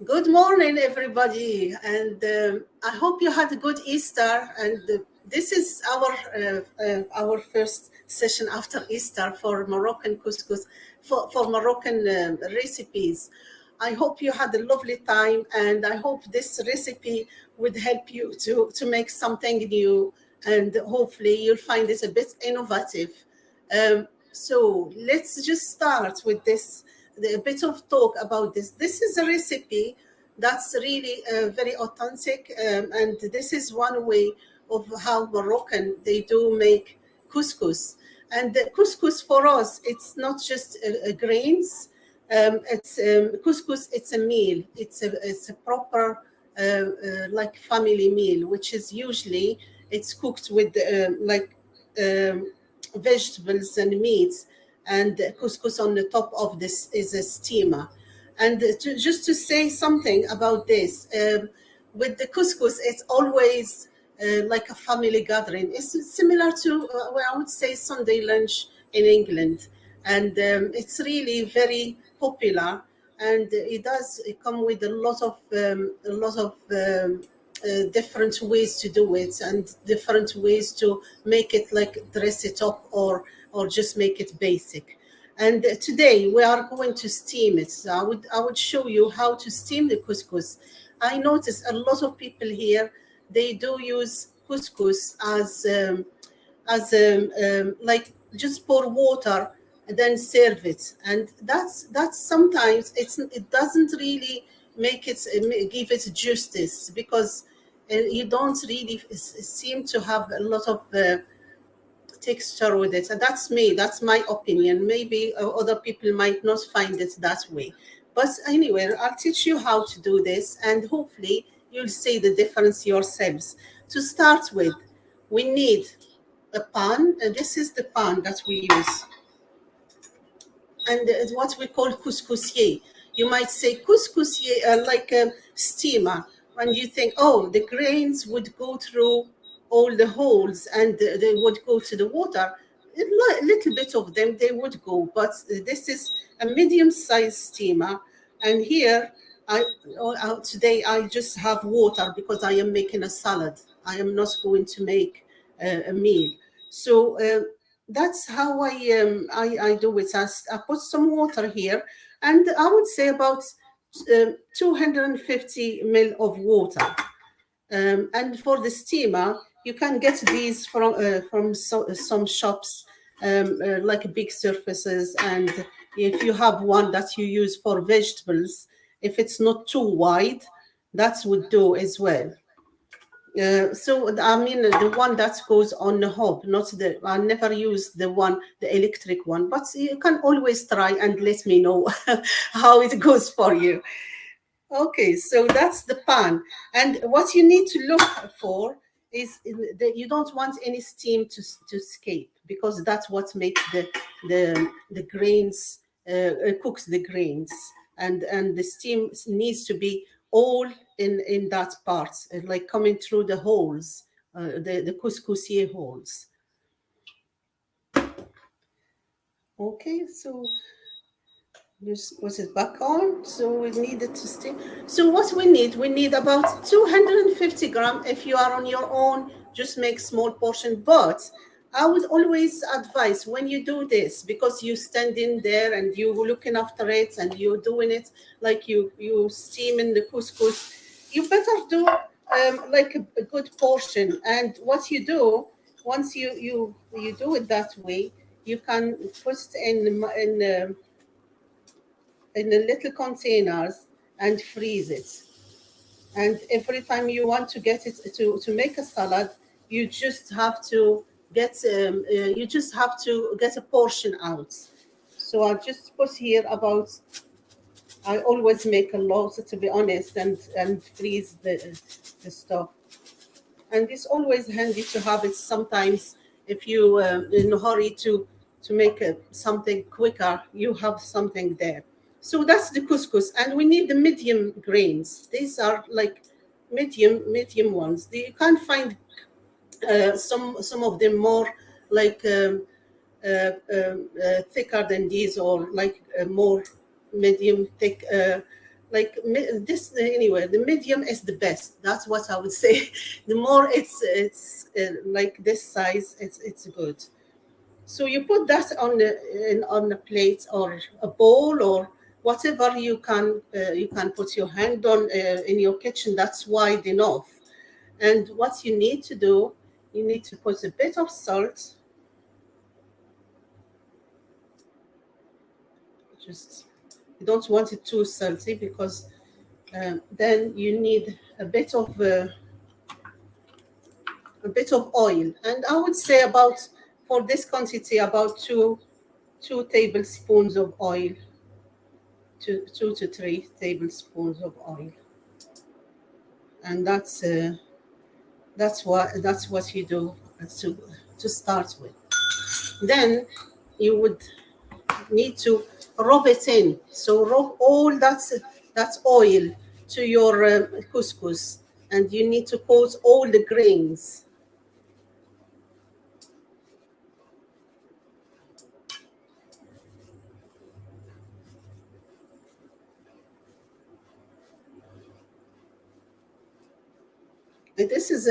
Good morning, everybody, and I hope you had a good Easter. And this is our first session after Easter for Moroccan couscous, for Moroccan recipes. I hope you had a lovely time, and I hope this recipe would help you to make something new, and hopefully you'll find it a bit innovative. So let's just start with this, a bit of talk about this. This is a recipe that's really very authentic, and this is one way of how Moroccan they do make couscous. And the couscous for us, it's not just grains. It's couscous. It's a meal. It's a proper like family meal, which is usually it's cooked with vegetables and meats, and couscous on the top of this is a steamer. And just to say something about this, with the couscous, it's always like a family gathering. It's similar to, well, I would say, Sunday lunch in England, and it's really very popular. And it come with a lot of different ways to do it, and different ways to make it, like dress it up or just make it basic. And today we are going to steam it. So I would show you how to steam the couscous. I notice a lot of people here, they do use couscous as like just pour water and then serve it, and that's sometimes it doesn't really make it give it justice, because you don't really seem to have a lot of texture with it. And that's me, that's my opinion. Maybe other people might not find it that way, but anyway, I'll teach you how to do this, and hopefully you'll see the difference yourselves. To start with, we need a pan, and this is the pan that we use, and it's what we call couscousier. You might say couscousier, like a steamer, and you think, oh, the grains would go through all the holes and they would go to the water. A little bit of them, they would go, but this is a medium-sized steamer. And here, today I just have water because I am making a salad. I am not going to make a meal. So that's how I do it. I put some water here, and I would say about 250 ml of water. And for the steamer, you can get these from some shops, like big surfaces. And if you have one that you use for vegetables, if it's not too wide, that would do as well. So I mean the one that goes on the hob, not the. I never use the electric one, but you can always try and let me know how it goes for you. Okay, so that's the pan, and what you need to look for is that you don't want any steam to escape, because that's what makes the grains cooks the grains, and the steam needs to be all in that part, like coming through the holes, the couscousier holes. Okay, so just put it back on. So we need it to steam. So what we need about 250 gram. If you are on your own, just make small portion. But I would always advise when you do this, because you stand in there and you looking after it and you're doing it like you steaming the couscous, you better do like a good portion. And what you do, once you do it that way, you can put it in the little containers and freeze it. And every time you want to get it to make a salad, you just have to get a portion out. So I just put here about. I always make a lot, to be honest, and freeze the stuff. And it's always handy to have it sometimes if you in a hurry to make something quicker, you have something there. So that's the couscous, and we need the medium grains. These are like medium ones. You can't find some of them more like thicker than these, or like more medium thick. like this anyway. The medium is the best. That's what I would say. The more it's like this size, it's good. So you put that on a plate or a bowl or whatever you can put your hand on in your kitchen. That's wide enough. And what you need to do, you need to put a bit of salt. Just you don't want it too salty because then you need a bit of oil. And I would say about for this quantity about two tablespoons of oil, two to three tablespoons of oil, and that's what you do to start with. Then you would need to rub it in. So rub all that oil to your couscous, and you need to coat all the grains. This is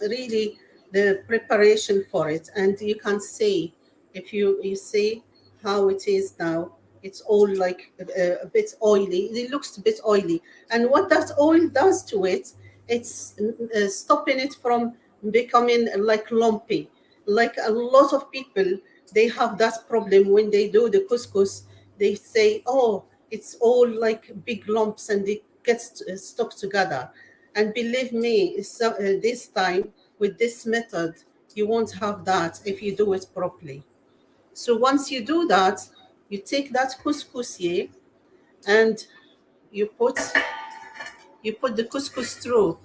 really the preparation for it, and you can see if you see how it is now. It's all like a bit oily. It looks a bit oily, and what that oil does to it, it's stopping it from becoming like lumpy. Like a lot of people, they have that problem when they do the couscous. They say, "Oh, it's all like big lumps, and it gets stuck together." And believe me, this time with this method, you won't have that if you do it properly. So once you do that, you take that couscous here and you put the couscous through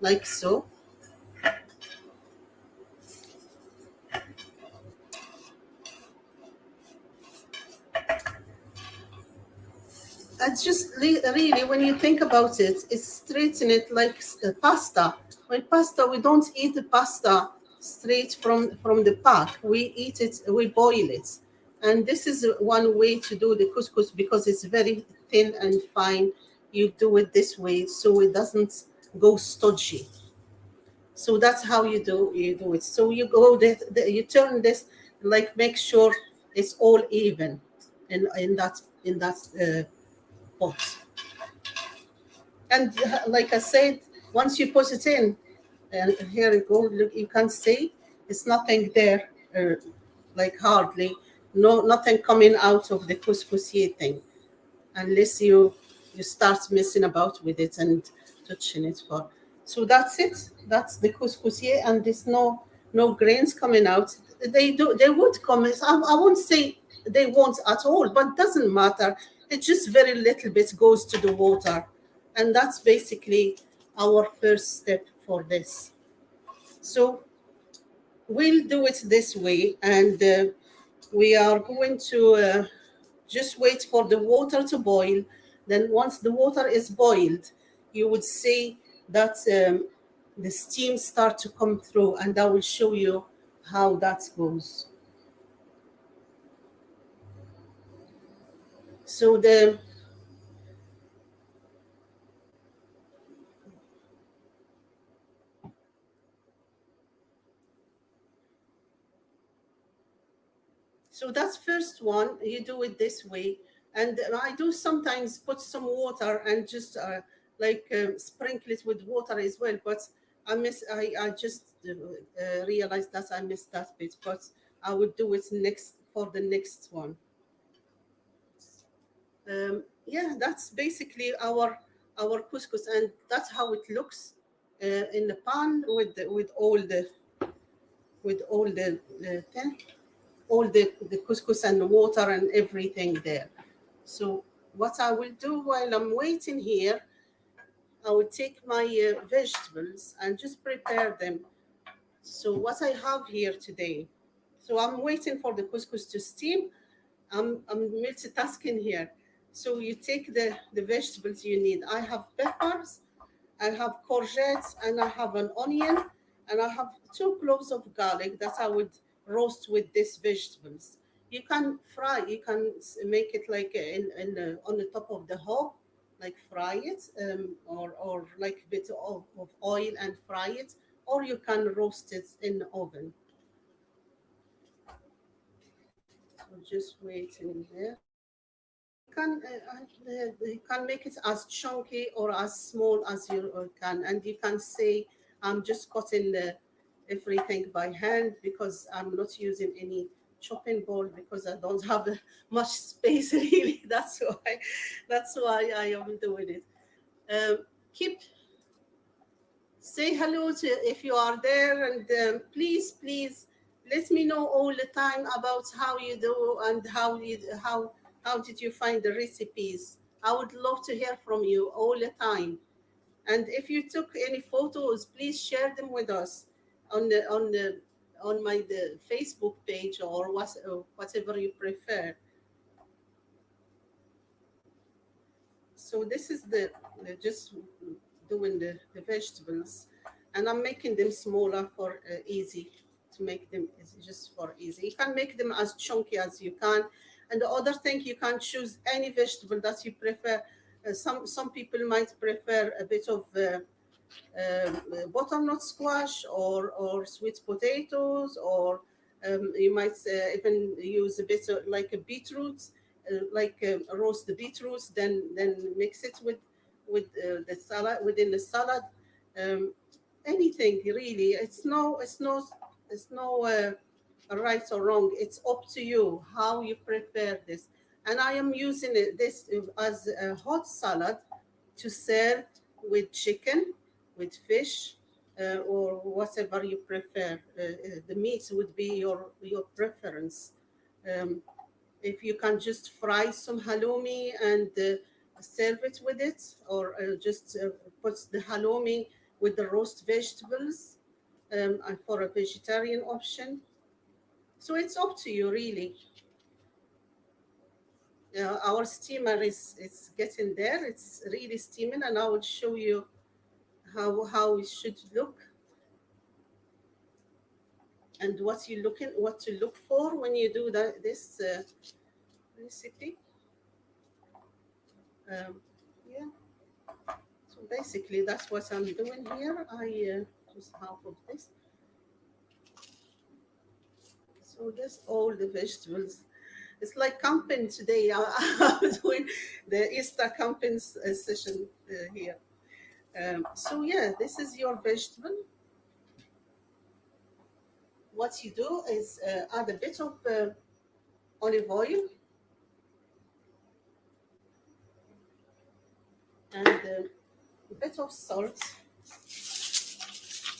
like so. And just really, when you think about it, it's straightening it like pasta. When pasta, we don't eat the pasta straight from the pack. We eat it, we boil it. And this is one way to do the couscous because it's very thin and fine. You do it this way so it doesn't go stodgy. So that's how you do it. So you go you turn this, like make sure it's all even in that pot. And like I said, once you put it in, and here you go, look, you can see it's nothing there, like hardly, nothing coming out of the couscous thing, unless you start messing about with it and touching it for. So that's it. That's the couscous, and there's no grains coming out. They would come. I won't say they won't at all, but doesn't matter. It just very little bit goes to the water, and that's basically our first step for this. So we'll do it this way, and we are going to just wait for the water to boil. Then once the water is boiled, you would see that the steam start to come through, and I will show you how that goes. So the So that's first one. You do it this way, and I do sometimes put some water and just sprinkle it with water as well. But I just realized that I missed that bit. But I would do it next for the next one. Yeah, that's basically our couscous, and that's how it looks in the pan with thing, all the couscous and the water and everything there. So what I will do while I'm waiting here, I will take my vegetables and just prepare them. So what I have here today, so I'm waiting for the couscous to steam. I'm multitasking here. So you take the vegetables you need. I have peppers, I have courgettes, and I have an onion, and I have two cloves of garlic that I would roast with these vegetables. You can fry. You can make it like on the top of the hob, like fry it, or like a bit of oil and fry it, or you can roast it in the oven. So just wait in there. You can make it as chunky or as small as you can, and you can say, I'm just cutting everything by hand because I'm not using any chopping board because I don't have much space really. That's why I am doing it. Keep say hello to if you are there, and please let me know all the time about how you do and how did you find the recipes. I would love to hear from you all the time. And if you took any photos, please share them with us on my the Facebook page or whatever you prefer. So this is the just doing the vegetables, and I'm making them smaller for easy to make them just for easy. You can make them as chunky as you can, and the other thing, you can choose any vegetable that you prefer. Some people might prefer a bit of butternut squash or sweet potatoes, or you might even use a bit of like a beetroot, roast the beetroots, then mix it with the salad within the salad. Um, Anything really. It's no right or wrong. It's up to you how you prepare this. And I am using this as a hot salad to serve with chicken, with fish, or whatever you prefer. The meat would be your preference. Um, if you can just fry some halloumi and serve it with it, or just put the halloumi with the roast vegetables, and for a vegetarian option. So it's up to you, really. Our steamer is getting there. It's really steaming, and I will show you how it should look and what to look for when you do this recipe. Um, yeah. So basically, that's what I'm doing here. I just half of this. So that's all the vegetables. It's like camping today. I'm doing the Easter camping session here. So yeah, this is your vegetable. What you do is add a bit of olive oil and a bit of salt.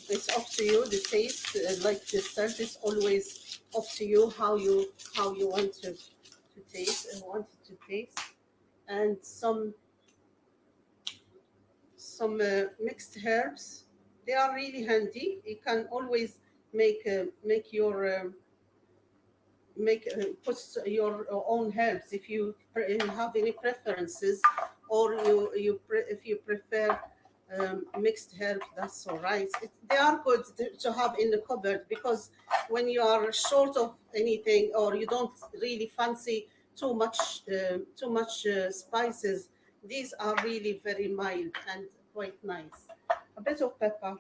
It's up to you. The taste, like the salt, is always up to you how you want to taste and want it to taste. And some mixed herbs. They are really handy. You can always make your make put your own herbs if you have any preferences, or if you prefer mixed herbs. That's all right. They are good to have in the cupboard, because when you are short of anything or you don't really fancy too much spices, these are really very mild and quite nice. A bit of pepper,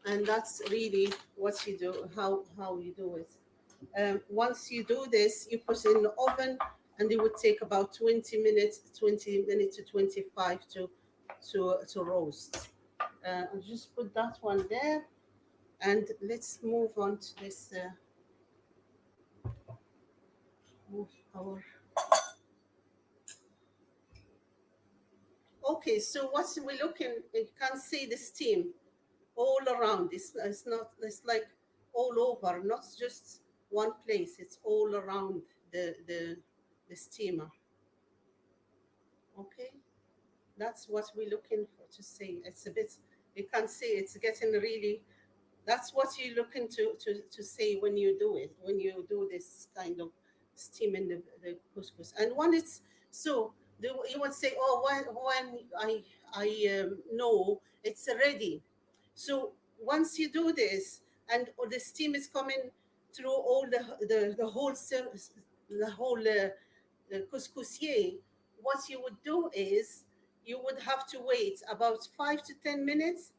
and that's really what you do. How you do it. Once you do this, you put it in the oven, and it would take about 20 minutes to 25 to roast. I'll just put that one there, and let's move on to this. Move our. Okay, so what we're looking, you can see the steam all around. It's not. It's like all over, not just one place. It's all around the steamer. Okay. That's what we're looking for to see. It's a bit, you can see it's getting really, that's what you're looking to see when you do it, when you do this kind of steaming the couscous. And when it's, so you would say, oh, when I know it's ready. So once you do this and the steam is coming through all the couscousier. What you would do is you would have to wait about 5 to 10 minutes.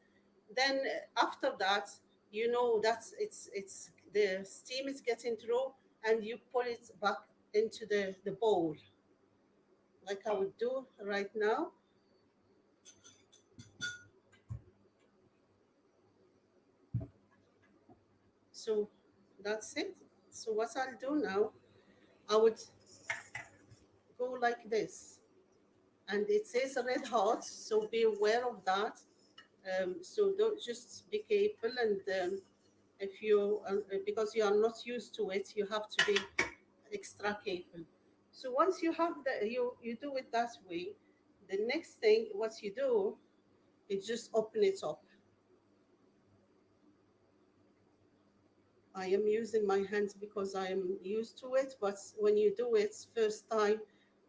Then after that, you know that it's the steam is getting through, and you put it back into the bowl, like I would do right now. So that's it. So what I'll do now, I would go like this, and it says red hot, so be aware of that. So don't just be careful, and if you because you are not used to it, you have to be extra careful. So once you have that, you do it that way. The next thing, what you do is just open it up. I am using my hands because I am used to it, but when you do it first time,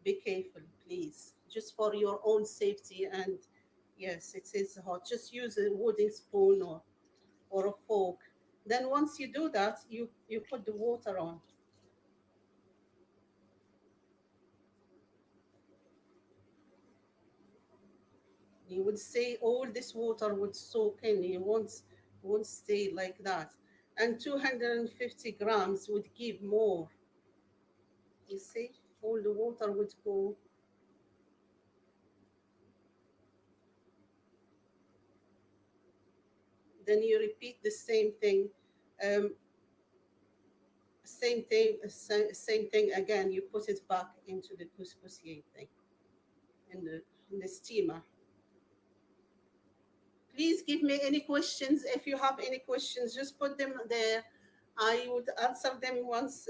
be careful, please, just for your own safety. And yes, it is hot. Just use a wooden spoon or a fork. Then once you do that, you put the water on. You would say all this water would soak in. You won't stay like that. And 250 grams would give more. You see, all the water would go. Then you repeat the same thing, um, same thing again. You put it back into the couscousier thing in the steamer. Please give me any questions. If you have any questions, just put them there. I would answer them once.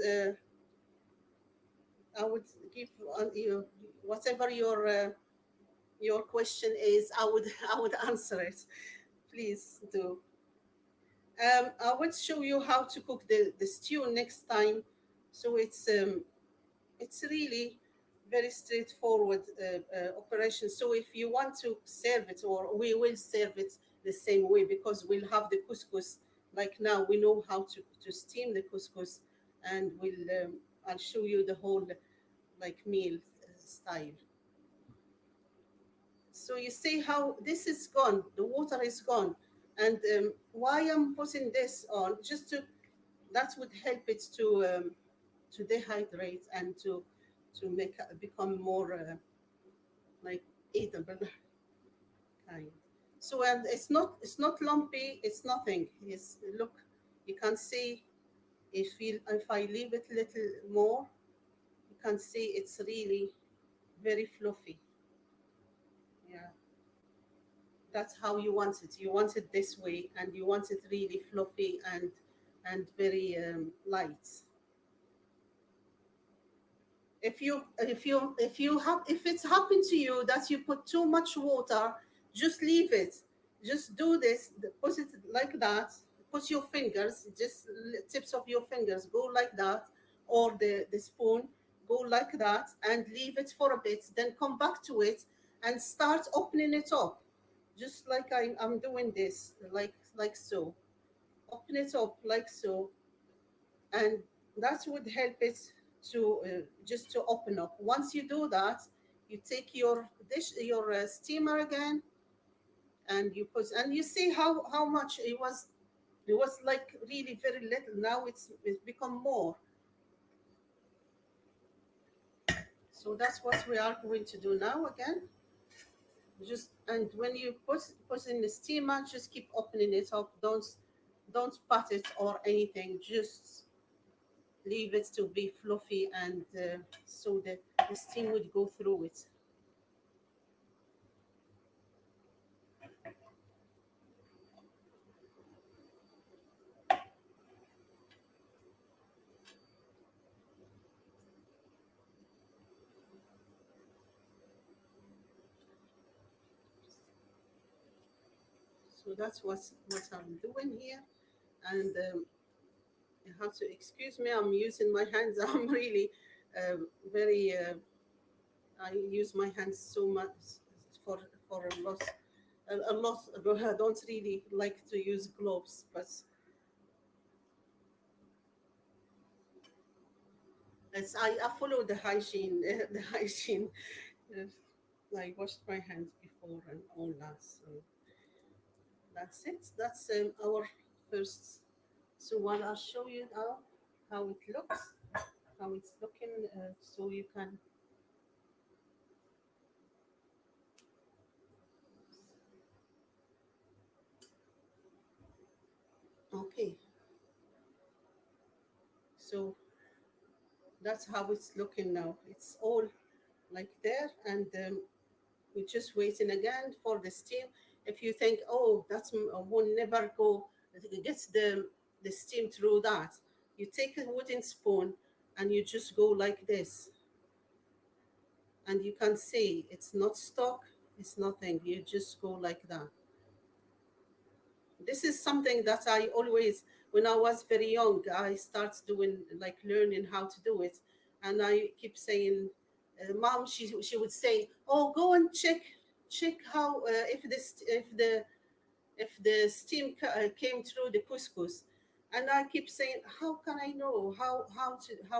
I would give you whatever your question is. I would I would answer it. Please do. I would show you how to cook the stew next time. So it's really very straightforward operation. So if you want to serve it, or we will serve it the same way, because we'll have the couscous. Like now, we know how to steam the couscous, and I'll show you the whole like meal style. So you see how this is gone, the water is gone, and why I'm putting this on, just to that would help it to dehydrate and to make it become more like eatable kind. So and it's not lumpy, it's nothing. It's look, you can see if I leave it a little more, you can see it's really very fluffy. Yeah. That's how you want it. You want it this way, and you want it really fluffy and very light. If it's happened to you that you put too much water, just leave it. Just do this. Put it like that. Put your fingers, just tips of your fingers, go like that, or the spoon, go like that, and leave it for a bit. Then come back to it and start opening it up, just like I'm doing this, like so. Open it up like so, and that would help it to just to open up. Once you do that, you take your your steamer again, and you put, and you see how much it was. It was like really very little. Now it's become more. So that's what we are going to do now again. Just, and when you put in the steamer, just keep opening it up. Don't pat it or anything. Just leave it to be fluffy, and so the steam would go through it. So that's what I'm doing here, and you have to excuse me. I'm using my hands. I'm really very. I use my hands so much for a lot. A lot. I don't really like to use gloves, but I follow the hygiene, the hygiene. uh, I washed my hands before and all that. So that's it. That's our first. So what I'll show you now, how it looks, how it's looking, so you can. Okay, so that's how it's looking now. It's all like there, and we're just waiting again for the steam. If you think, oh, that's will never go, it gets the steam through that. You take a wooden spoon and you just go like this, and you can see it's not stuck, it's nothing. You just go like that. This is something that I always, when I was very young, I start doing, like learning how to do it, and I keep saying, "Mom," she would say, "Oh, go and check how if the steam came through the couscous." And I keep saying, how can I know how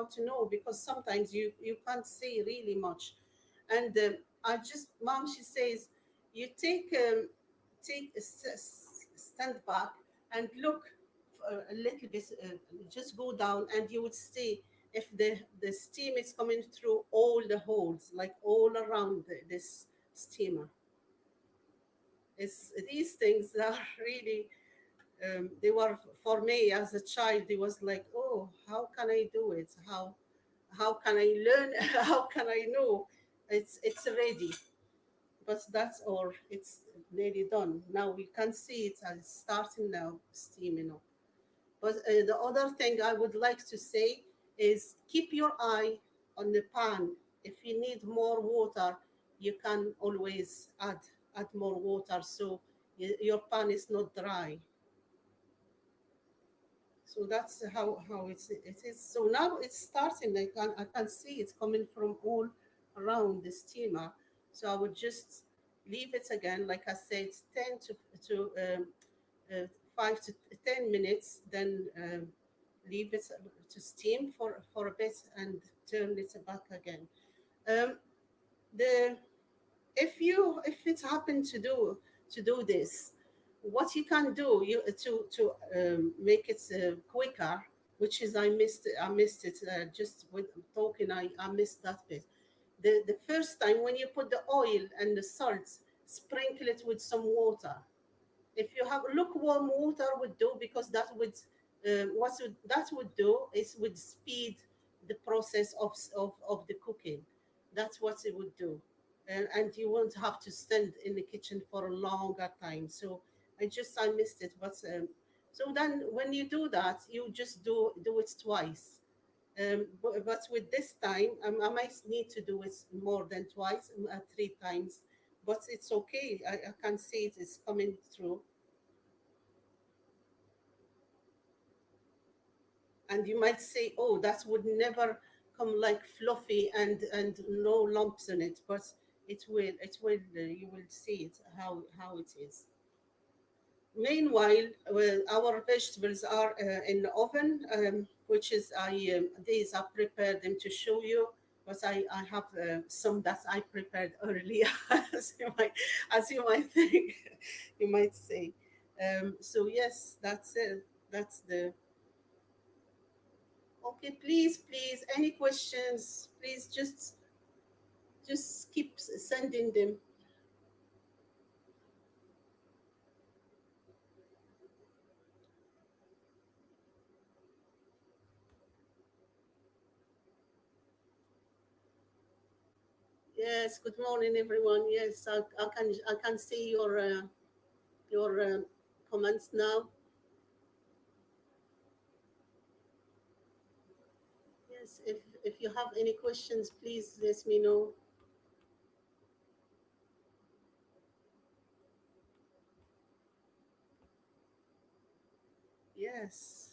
to know, because sometimes you can't see really much. And I just, mom, she says, you take stand back and look a little bit, just go down, and you would see if the steam is coming through all the holes, like all around this steamer. It's these things are really, they were, for me as a child, it was like, oh, how can I do it, how can I learn, how can I know it's ready. But that's all, it's nearly done now. We can see it as starting now steaming up. But the other thing I would like to say is keep your eye on the pan. If you need more water, you can always add more water, so your pan is not dry. So that's how it is. So now it's starting. I can see it coming from all around the steamer. So I would just leave it again, like I said, 5 to 10 minutes. Then leave it to steam for a bit and turn it back again. Um, the if it happened to do this, what you can do, you to make it quicker, which is I missed it just with talking. I missed that bit. The first time when you put the oil and the salt, sprinkle it with some water. If you have lukewarm water would do, because that would do is would speed the process of the cooking. That's what it would do, and you won't have to stand in the kitchen for a longer time. So I missed it, but so then when you do that, you just do it twice. But with this time, I might need to do it more than twice, 3 times, but it's okay. I can see it is coming through. And you might say, oh, that would never come like fluffy and no lumps in it, but it will you will see it how it is. Meanwhile, well, our vegetables are in the oven, which is these I prepared them to show you, but I have some that I prepared earlier, as you might think, you might say. So yes, that's it. That's the Okay, please, any questions, please just keep sending them. Yes, good morning, everyone. Yes, I can see your comments now. Yes, if you have any questions, please let me know. Yes.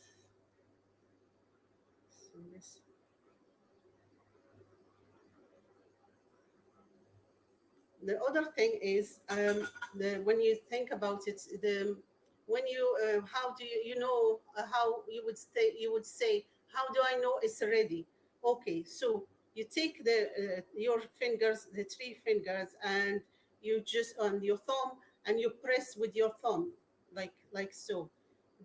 So yes. The other thing is, when you think about it, the when you how do you, how you would say, how do I know it's ready? Okay, so you take the your fingers, the three fingers, and you just on your thumb, and you press with your thumb, like so.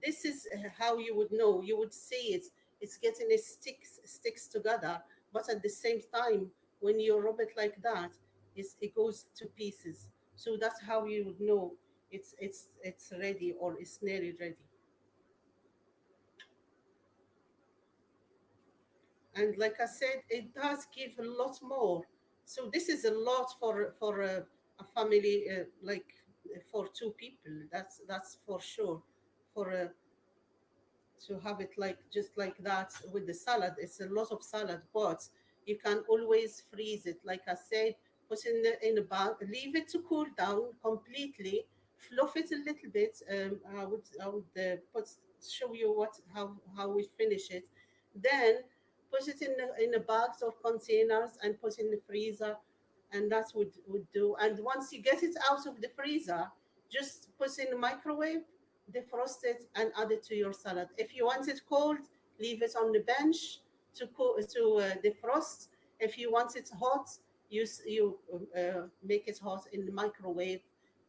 This is how you would know. You would see it. It's getting it sticks together, but at the same time, when you rub it like that, it goes to pieces. So that's how you would know it's ready or it's nearly ready. And like I said, it does give a lot more. So this is a lot for a family, like for two people. That's for sure. For to have it like just like that with the salad, it's a lot of salad, but you can always freeze it. Like I said, put in a bag, leave it to cool down completely, fluff it a little bit. I would put show you what how we finish it. Then put it in the bags or containers and put in the freezer, and that would do. And once you get it out of the freezer, just put in the microwave, defrost it, and add it to your salad. If you want it cold, leave it on the bench to defrost. If you want it hot, you make it hot in the microwave.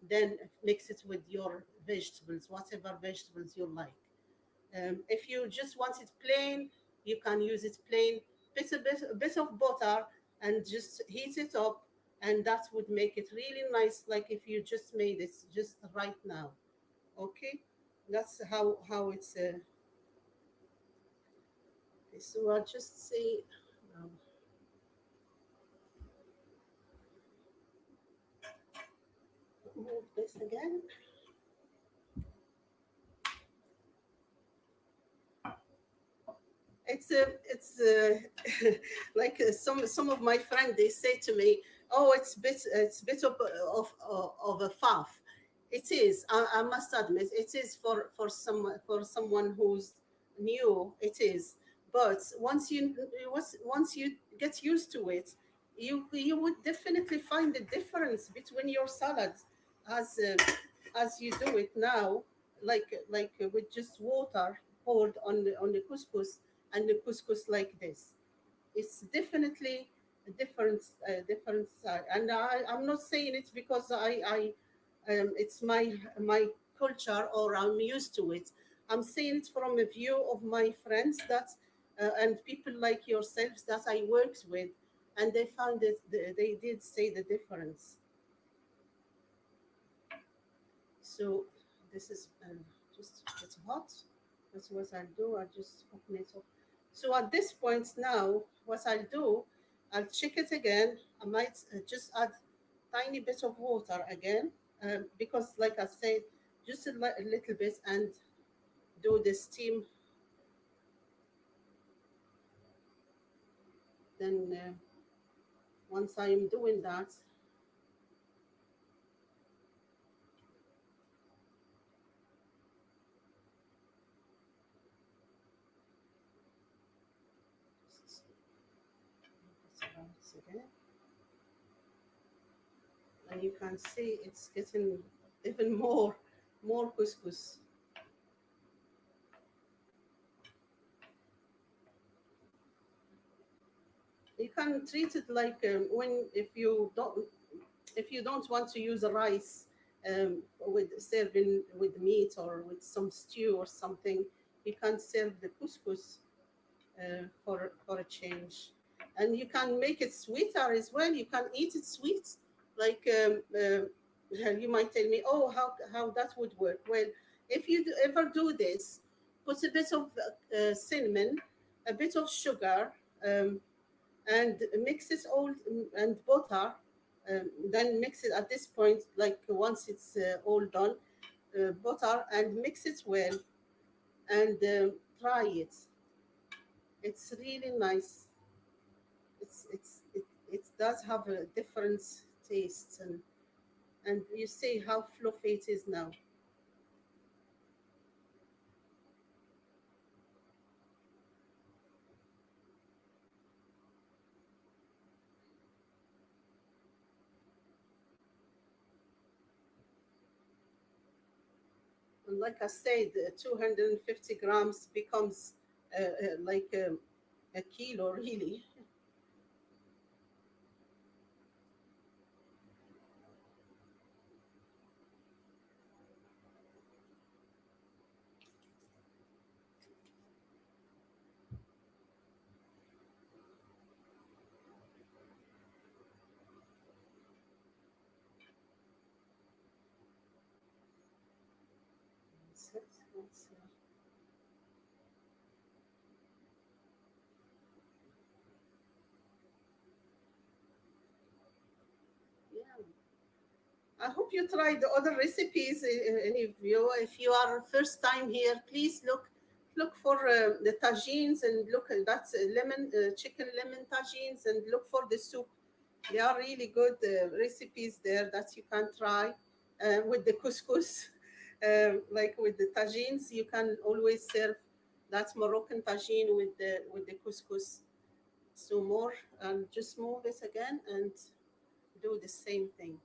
Then mix it with your vegetables, whatever vegetables you like. If you just want it plain, you can use it plain. Put a bit of butter and just heat it up, and that would make it really nice, like if you just made it just right now. Okay, that's how it's. Okay, so I'll just say, um, move this again. It's like some of my friends, they say to me, "Oh, it's bit of a faff." It is. I must admit, it is for someone who's new. It is, but once you get used to it, you would definitely find the difference between your salads as uh, as you do it now, like with just water poured on the couscous, and the couscous like this. It's definitely a different style. And I'm not saying it because it's my culture or I'm used to it. I'm saying it from a view of my friends that and people like yourselves that I worked with, and they found it. They did say the difference. So this is just it's hot. That's what I'll do. I'll just open it up. So at this point now, what I'll do, I'll check it again. I might just add tiny bit of water again, because like I said, just a little bit, and do the steam. Then once I'm doing that, just it's about again, and you can see it's getting even more couscous. You can treat it like when if you don't want to use a rice with serving with meat or with some stew or something, you can serve the couscous for a change, and you can make it sweeter as well. You can eat it sweet, like you might tell me, oh, how that would work. Well, if you ever do this, put a bit of cinnamon, a bit of sugar. And mix it all and butter. Then mix it at this point, like once it's all done, butter and mix it well and try it. It's really nice. It does have a different taste, and you see how fluffy it is now. And like I said, 250 grams becomes like a kilo really. Let's yeah. I hope you try the other recipes. Any of you, if you are first time here, please look for the tagines and look at that's lemon chicken lemon tagines and look for the soup. They are really good recipes there that you can try with the couscous. Like with the tagines, you can always serve that Moroccan tagine with the couscous. So more, just move it again and do the same thing.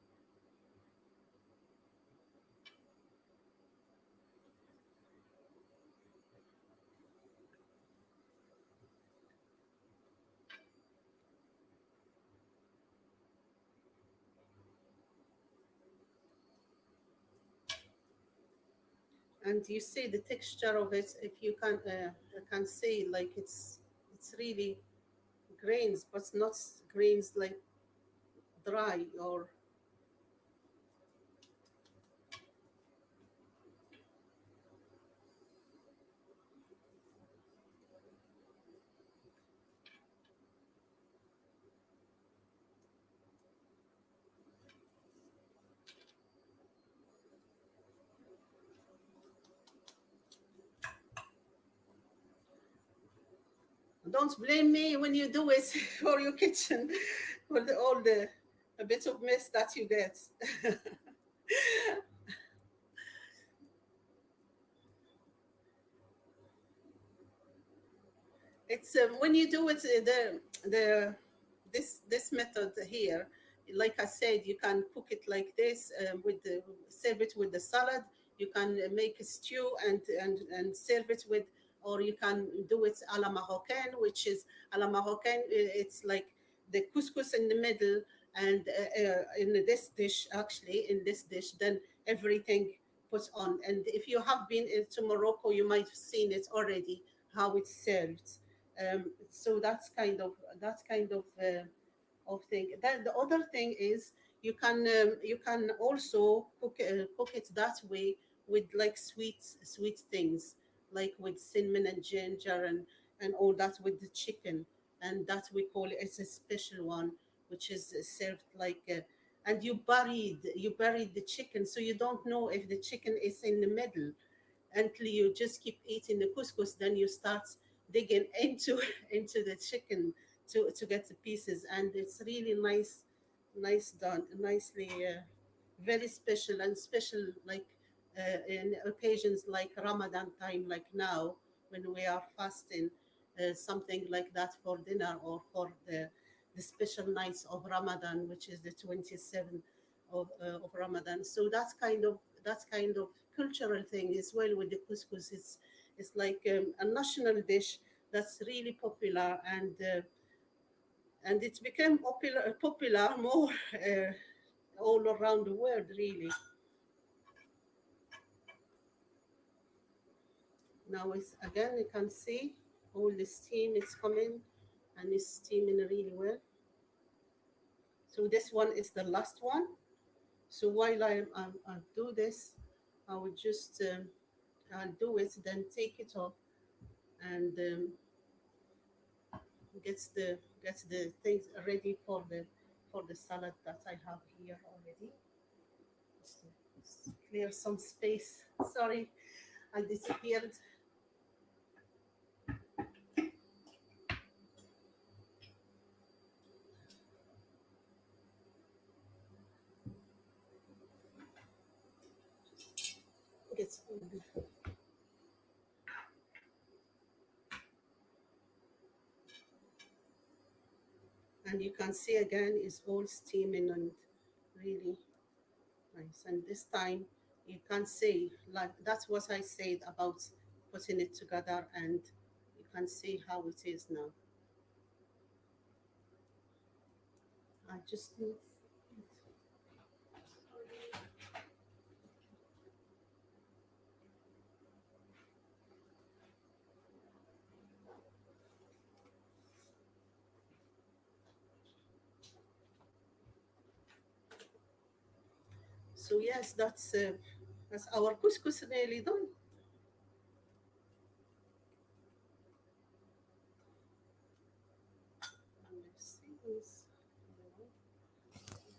And you see the texture of it. If you can see like it's really grains, but not grains like dry or don't blame me when you do it for your kitchen for all the a bit of mess that you get. It's when you do it the this method here. Like I said, you can cook it like this with the serve it with the salad. You can make a stew and serve it with, or you can do it a la Marocaine, which is a la Marocaine. It's like the couscous in the middle, and in this dish, actually, in this dish, then everything put on. And if you have been to Morocco, you might have seen it already how it's served. So that's kind of thing. Then the other thing is you can also cook it that way with like sweet things like with cinnamon and ginger and all that with the chicken, and that we call it, it's a special one which is served like and you buried the chicken, so you don't know if the chicken is in the middle until you just keep eating the couscous. Then you start digging into into the chicken to get the pieces, and it's really nice done, nicely, very special and special like in occasions like Ramadan time, like now when we are fasting, something like that for dinner or for the special nights of Ramadan, which is the 27th of Ramadan. So that's kind of cultural thing as well with the couscous. It's like a national dish that's really popular, and it's become popular more all around the world, really. Now it's again you can see all the steam is coming, and it's steaming really well. So this one is the last one. So while I do this, I will just I'll do it, then take it off and gets the things ready for the salad that I have here already. Just clear some space. Sorry, I disappeared. It's, and you can see again it's all steaming and really nice. And this time you can see like that's what I said about putting it together, and you can see how it is now. I just need. So yes, that's our couscous nearly done.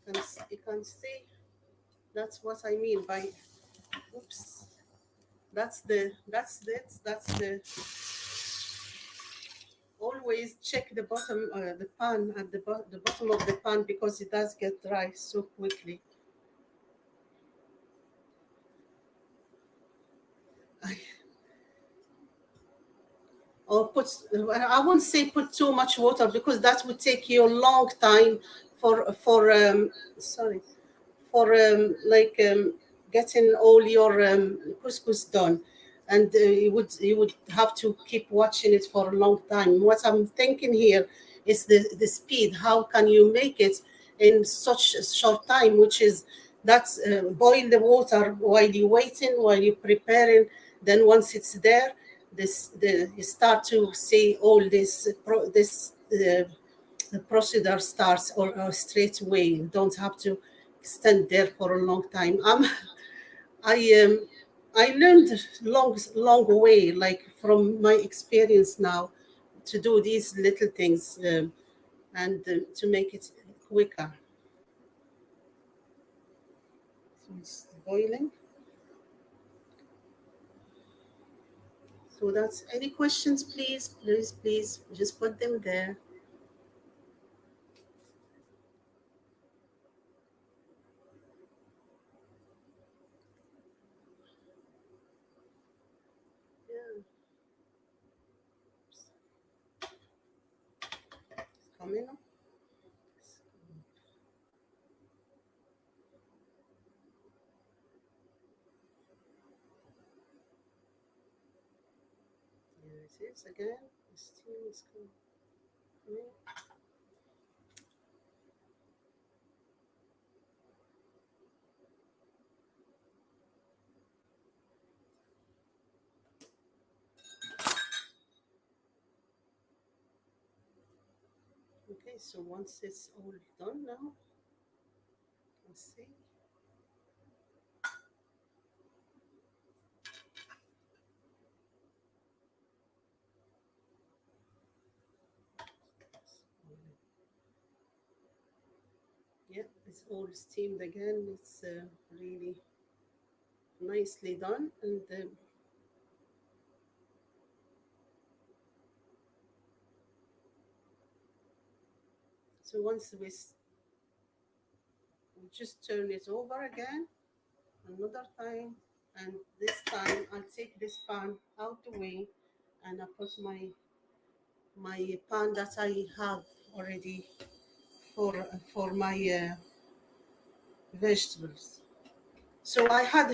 And let's see, you can see. That's what I mean by. Oops. That's the always check the bottom, the pan at the bottom of the pan because it does get dry so quickly. I, or put, I won't say put too much water because that would take you a long time for sorry, for getting all your couscous done, and you would have to keep watching it for a long time. What I'm thinking here is the speed. How can you make it in such a short time? Which is that's boil the water while you're waiting, while you're preparing. Then once it's there, you start to see all the procedure starts or straight away. You don't have to stand there for a long time. I I learned long way, like from my experience now, to do these little things and to make it quicker. So it's boiling. So that's any questions, please, please, please, just put them there. Yeah, it's coming up. Here it is again. The steam is coming. Okay, so once it's all done now, let's see. Yeah, it's all steamed again. It's really nicely done. And so once we just turn it over again another time. And this time I'll take this pan out the way and I put my pan that I have already for my vegetables. So I had,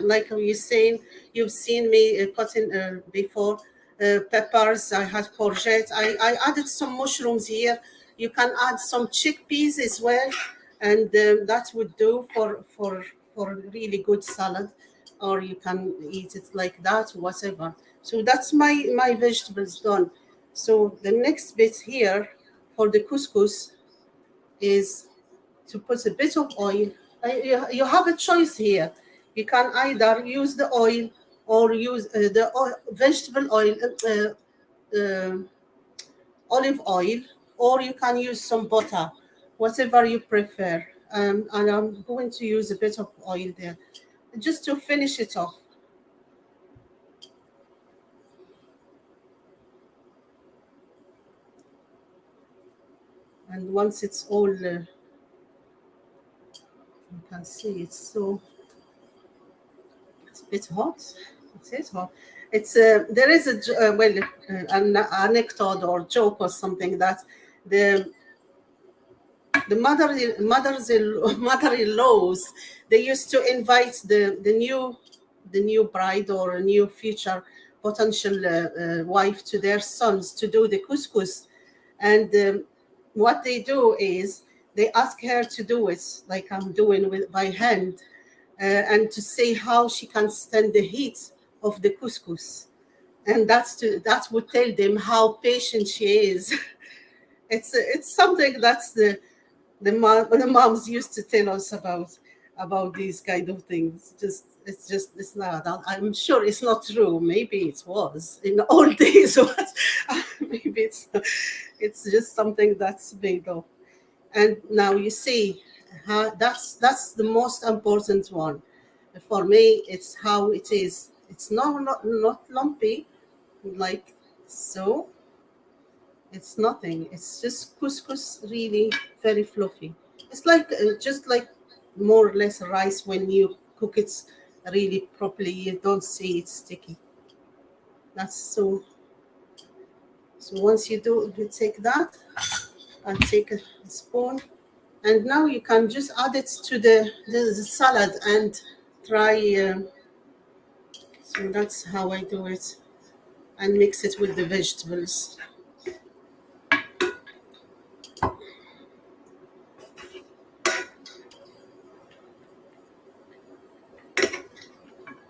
like you saying, you've seen me cutting before peppers. I had courgette. I added some mushrooms here. You can add some chickpeas as well, and that would do for a really good salad, or you can eat it like that, whatever. So that's my vegetables done. So the next bit here for the couscous is to put a bit of oil. You have a choice here. You can either use the oil or use the vegetable oil, uh, olive oil, or you can use some butter, whatever you prefer. And I'm going to use a bit of oil there just to finish it off. And once it's all, you can see it's a bit hot. It is hot. It's there is an anecdote or joke or something that the the mother-in-laws, they used to invite the new bride or a new future potential wife to their sons to do the couscous, and what they do is they ask her to do it like I'm doing with by hand, and to say how she can stand the heat of the couscous, and that would tell them how patient she is. It's something that's the moms used to tell us about these kind of things. It's not. I'm sure it's not true. Maybe it was in the old days, but maybe it's just something that's made up. And now you see, that's the most important one for me. It's how it is. It's not lumpy like so. It's nothing. It's just couscous, really very fluffy. It's like just like more or less rice when you cook it really properly. You don't see it sticky. That's so. So once you take that and take a spoon, and now you can just add it to the salad and try. So that's how I do it, and mix it with the vegetables.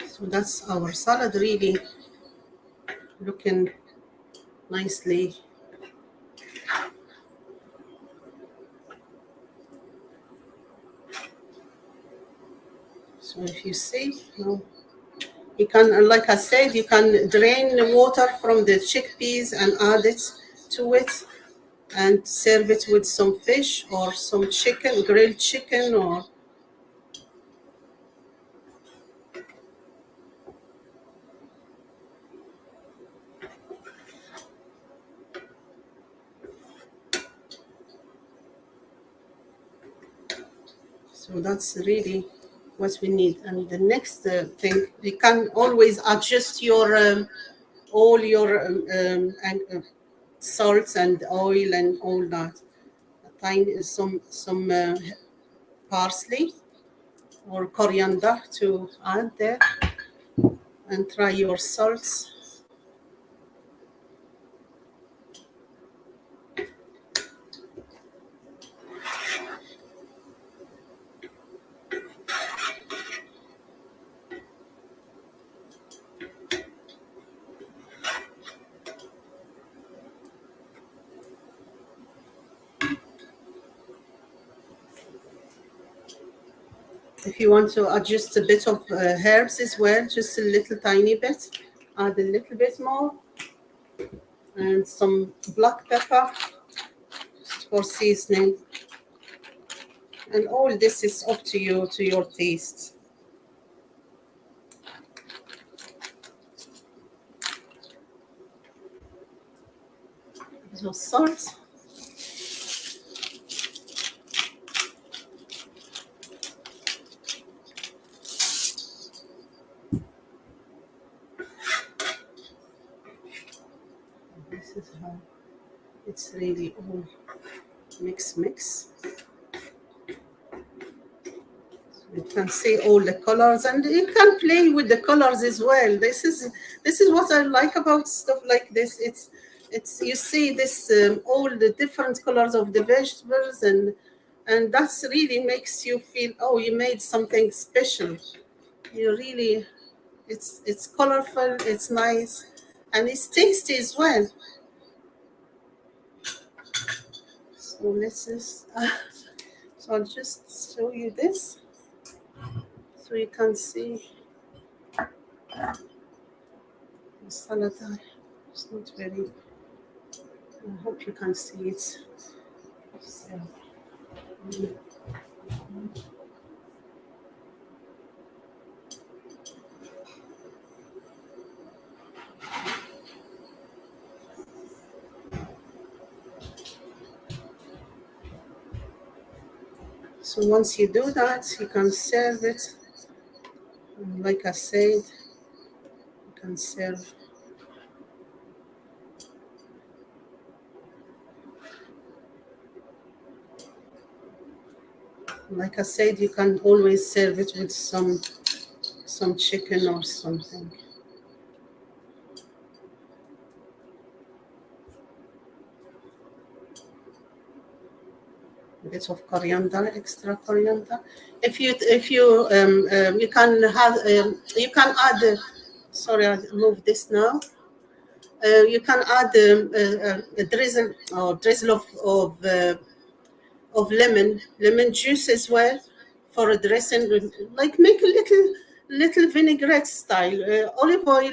So that's our salad, really looking nicely. So if you see, you can, like I said, you can drain the water from the chickpeas and add it to it and serve it with some fish or some chicken, grilled chicken, or so that's really what we need. And the next thing, you can always adjust your all your and salts and oil and all that. Tiny some parsley or coriander to add there, and try your salts. If you want to adjust a bit of herbs as well, just a little tiny bit, add a little bit more, and some black pepper for seasoning. And all this is up to you, to your taste. So salt. This is how it's really all mix. You can see all the colors, and you can play with the colors as well. This is what I like about stuff like this. It's you see this all the different colors of the vegetables, and that's really makes you feel, oh, you made something special. You really, it's colorful, it's nice, and it's tasty as well. So let's just so I'll just show you this so you can see the salad. It's not very. I hope you can see it. So, so once you do that, you can serve it. And like I said, you can serve. Like I said, you can always serve it with some chicken or something. A bit of coriander, extra coriander. You can have you can add. Sorry, I move this now. You can add a drizzle of lemon juice as well for a dressing. Like make a little vinaigrette style. Olive oil,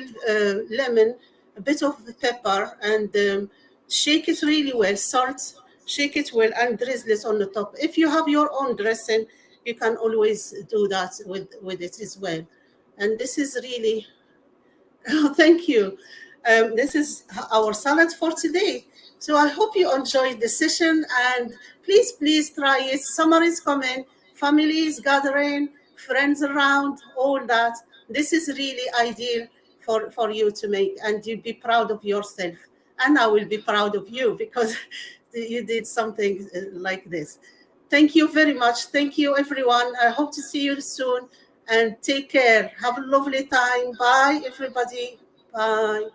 lemon, a bit of pepper, and shake it really well. Salt, shake it well, and drizzle it on the top. If you have your own dressing, you can always do that with it as well. And this is really Oh, thank you. This is our salad for today. So I hope you enjoyed the session, and please try it. Summer is coming, families gathering, friends around, all that. This is really ideal for you to make, and you'll be proud of yourself. And I will be proud of you because you did something like this. Thank you very much. Thank you, everyone. I hope to see you soon and take care. Have a lovely time. Bye, everybody. Bye.